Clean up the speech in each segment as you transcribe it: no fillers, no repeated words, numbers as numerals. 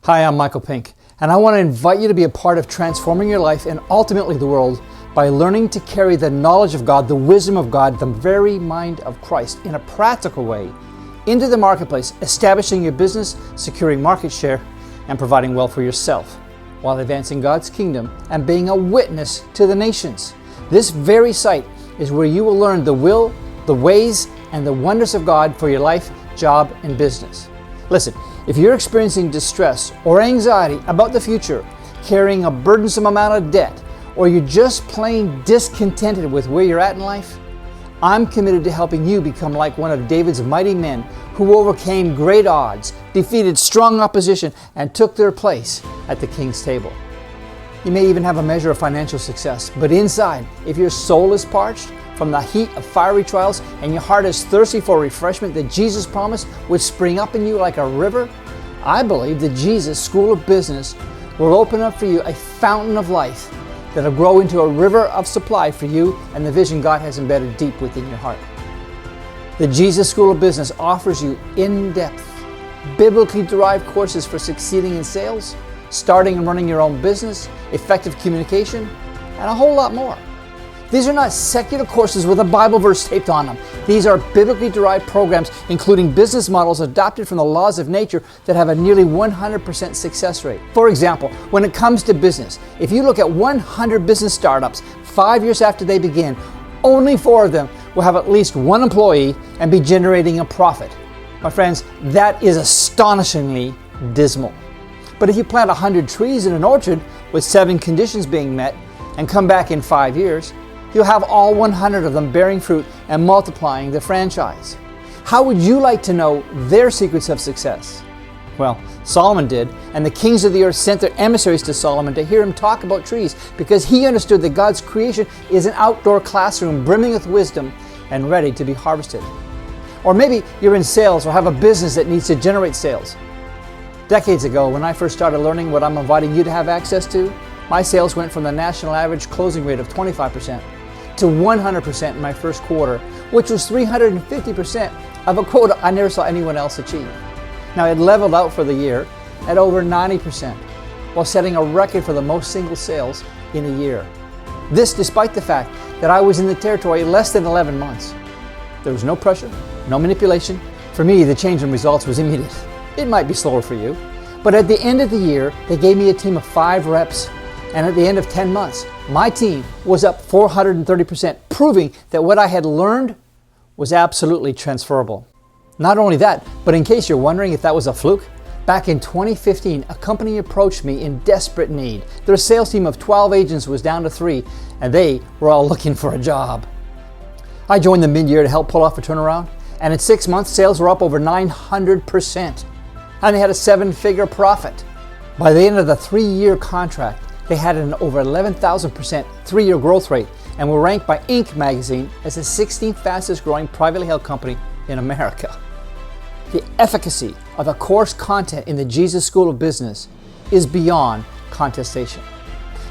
Hi, I'm Michael Pink, and I want to invite you to be a part of transforming your life and ultimately the world by learning to carry the knowledge of God, the wisdom of God, the very mind of Christ in a practical way into the marketplace, establishing your business, securing market share, and providing wealth for yourself while advancing God's kingdom and being a witness to the nations. This very site is where you will learn the will, the ways, and the wonders of God for your life, job, and business. Listen, if you're experiencing distress or anxiety about the future, carrying a burdensome amount of debt, or you're just plain discontented with where you're at in life, I'm committed to helping you become like one of David's mighty men who overcame great odds, defeated strong opposition, and took their place at the king's table. You may even have a measure of financial success, but inside, if your soul is parched from the heat of fiery trials and your heart is thirsty for refreshment that Jesus promised would spring up in you like a river, I believe the Jesus School of Business will open up for you a fountain of life that'll grow into a river of supply for you and the vision God has embedded deep within your heart. The Jesus School of Business offers you in-depth, biblically derived courses for succeeding in sales, starting and running your own business, effective communication, and a whole lot more. These are not secular courses with a Bible verse taped on them. These are biblically derived programs including business models adopted from the laws of nature that have a nearly 100% success rate. For example, when it comes to business, if you look at 100 business startups 5 years after they begin, only 4 of them will have at least 1 employee and be generating a profit. My friends, that is astonishingly dismal. But if you plant 100 trees in an orchard with 7 conditions being met and come back in 5 years, you'll have all 100 of them bearing fruit and multiplying the franchise. How would you like to know their secrets of success? Well, Solomon did, and the kings of the earth sent their emissaries to Solomon to hear him talk about trees because he understood that God's creation is an outdoor classroom brimming with wisdom and ready to be harvested. Or maybe you're in sales or have a business that needs to generate sales. Decades ago, when I first started learning what I'm inviting you to have access to, my sales went from the national average closing rate of 25% to 100% in my first quarter, which was 350% of a quota I never saw anyone else achieve. Now it leveled out for the year at over 90%, while setting a record for the most single sales in a year. This despite the fact that I was in the territory less than 11 months. There was no pressure, no manipulation. For me, the change in results was immediate. It might be slower for you, but at the end of the year, they gave me a team of 5 reps, and at the end of 10 months, my team was up 430%, proving that what I had learned was absolutely transferable. Not only that, but in case you're wondering if that was a fluke, back in 2015, a company approached me in desperate need. Their sales team of 12 agents was down to 3, and they were all looking for a job. I joined them mid-year to help pull off a turnaround, and in 6 months, sales were up over 900%, and they had a 7-figure profit. By the end of the 3-year contract, they had an over 11,000% 3-year growth rate and were ranked by Inc. magazine as the 16th fastest growing privately held company in America. The efficacy of the course content in the Jesus School of Business is beyond contestation.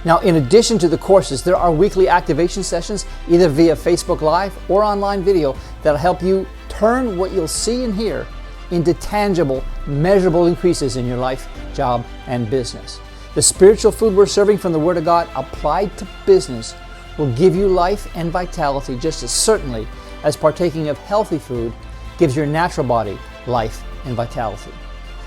Now, in addition to the courses, there are weekly activation sessions either via Facebook Live or online video that'll help you turn what you'll see and hear into tangible, measurable increases in your life, job, and business. The spiritual food we're serving from the Word of God applied to business will give you life and vitality just as certainly as partaking of healthy food gives your natural body life and vitality.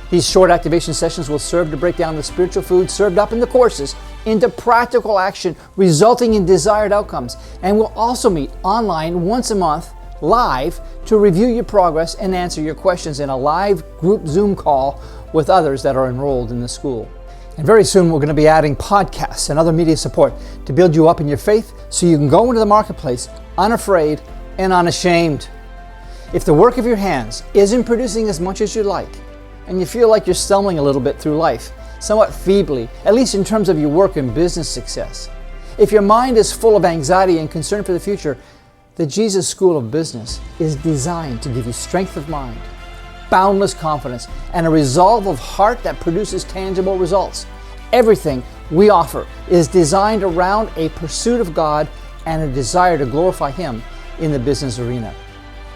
These short activation sessions will serve to break down the spiritual food served up in the courses into practical action, resulting in desired outcomes. And we'll also meet online once a month, live, to review your progress and answer your questions in a live group Zoom call with others that are enrolled in the school. And very soon we're going to be adding podcasts and other media support to build you up in your faith so you can go into the marketplace unafraid and unashamed. If the work of your hands isn't producing as much as you'd like, and you feel like you're stumbling a little bit through life, somewhat feebly, at least in terms of your work and business success, if your mind is full of anxiety and concern for the future, the Jesus School of Business is designed to give you strength of mind, boundless confidence, and a resolve of heart that produces tangible results. Everything we offer is designed around a pursuit of God and a desire to glorify Him in the business arena.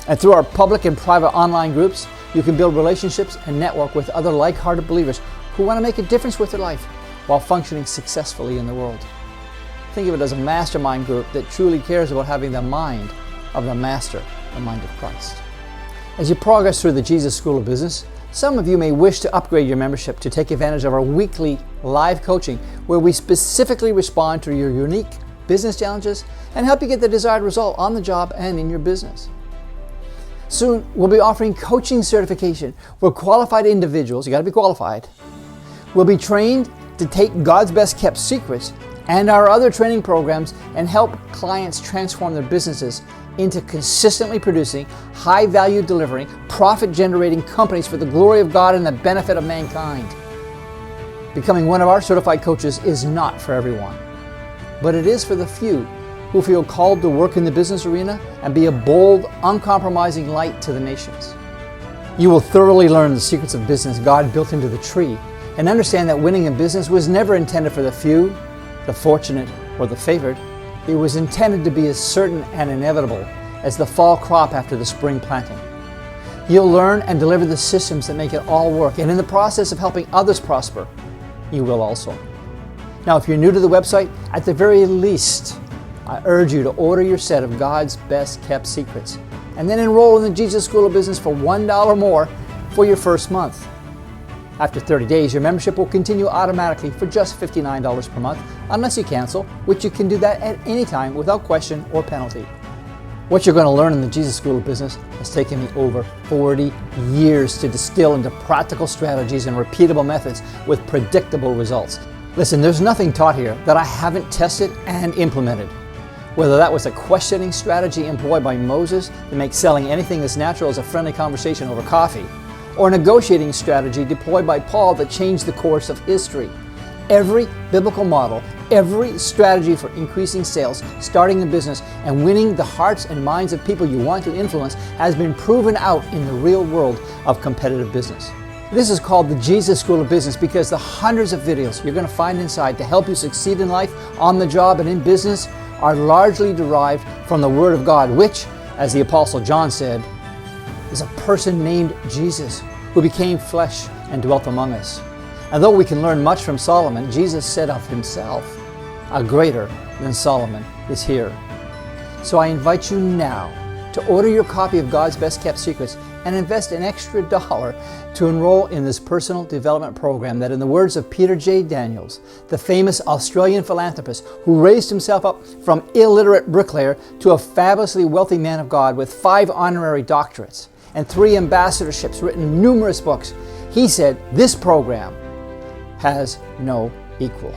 And through our public and private online groups, you can build relationships and network with other like-hearted believers who want to make a difference with their life while functioning successfully in the world. Think of it as a mastermind group that truly cares about having the mind of the Master, the mind of Christ. As you progress through the Jesus School of Business, some of you may wish to upgrade your membership to take advantage of our weekly live coaching, where we specifically respond to your unique business challenges and help you get the desired result on the job and in your business. Soon, we'll be offering coaching certification where qualified individuals, you got to be qualified, will be trained to take God's best kept secrets and our other training programs and help clients transform their businesses into consistently producing, high-value delivering, profit-generating companies for the glory of God and the benefit of mankind. Becoming one of our certified coaches is not for everyone, but it is for the few who feel called to work in the business arena and be a bold, uncompromising light to the nations. You will thoroughly learn the secrets of business God built into the tree and understand that winning in business was never intended for the few, the fortunate, or the favored. It was intended to be as certain and inevitable as the fall crop after the spring planting. You'll learn and deliver the systems that make it all work, and in the process of helping others prosper, you will also. Now, if you're new to the website, at the very least, I urge you to order your set of God's best kept secrets, and then enroll in the Jesus School of Business for $1 more for your first month. After 30 days, your membership will continue automatically for just $59 per month, unless you cancel, which you can do that at any time without question or penalty. What you're going to learn in the Jesus School of Business has taken me over 40 years to distill into practical strategies and repeatable methods with predictable results. Listen, there's nothing taught here that I haven't tested and implemented. Whether that was a questioning strategy employed by Moses to make selling anything as natural as a friendly conversation over coffee, or a negotiating strategy deployed by Paul that changed the course of history. Every biblical model, every strategy for increasing sales, starting a business, and winning the hearts and minds of people you want to influence has been proven out in the real world of competitive business. This is called the Jesus School of Business because the hundreds of videos you're going to find inside to help you succeed in life, on the job, and in business are largely derived from the Word of God, which, as the Apostle John said, is a person named Jesus who became flesh and dwelt among us. And though we can learn much from Solomon, Jesus said of himself, "A greater than Solomon is here." So I invite you now to order your copy of God's Best Kept Secrets and invest an extra $1 to enroll in this personal development program that, in the words of Peter J. Daniels, the famous Australian philanthropist who raised himself up from illiterate bricklayer to a fabulously wealthy man of God with 5 honorary doctorates and 3 ambassadorships, written numerous books, he said this program has no equal.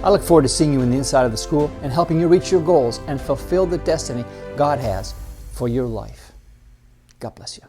I look forward to seeing you in the inside of the school and helping you reach your goals and fulfill the destiny God has for your life. God bless you.